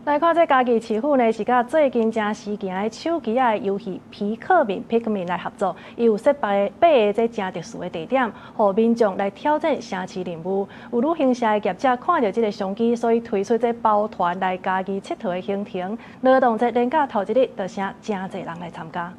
来看这家己市府呢，是甲最近正时行的手机的游戏皮克敏 Pikmin 来合作，伊有设8个这正特殊的地点，互民众来挑战城市任务。有旅行社的业者看到这个商机，所以推出这包团来家己佚佗的行程，劳动节连假头一日，就请真侪人来参加。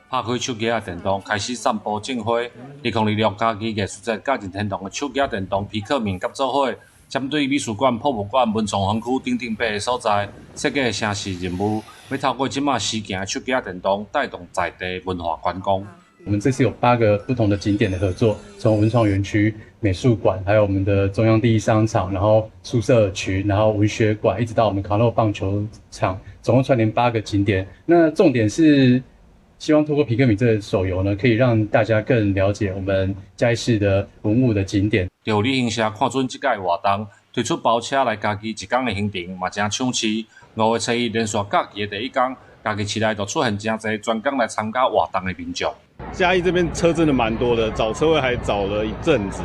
拍开手机仔电动，开始散步种花。2026家己艺术节假日天堂的手机仔电动皮克敏合作伙。针对美术馆、博物馆、文创园区等等8个所在，设计城市任务，要透过即马时行的手机电动，带动在地文化观光。我们这次有8个不同的景点的合作，从文创园区、美术馆，还有我们的中央第一商场，然后宿舍区，然后文学馆，一直到我们卡洛棒球场，总共串联8个景点。那重点是希望透过皮克敏这个手游呢，可以让大家更了解我们嘉义市的文物的景点。有旅行社看准即届活动，推出包车来家己1天的行程，嘛正抢市。5月初1连续假期的第一天，家己市内就出现真侪专工来参加活动的民众。嘉义这边车真的蛮多的，找车位还找了一阵子，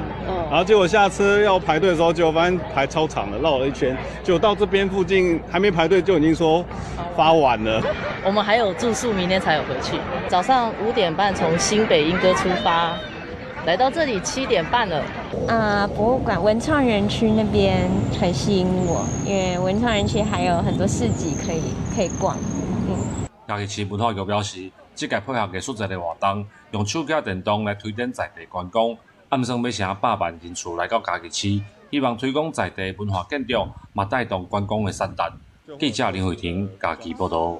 然后结果下车要排队的时候，结果发现排超长的，绕了一圈，结果到这边附近还没排队就已经说发完了。我们还有住宿，明天才有回去。早上5点半从新北莺歌出发，来到这里7点半了。博物馆文创园区那边很吸引我，因为文创园区还有很多市集可以逛。嘉义市文化局表示，这届配合艺术节的活动，用手机电动来推展在地观光，暗算要成100万人次来到嘉义市，希望推广在地文化建筑，嘛带动观光的产值。记者林慧婷，嘉义报道。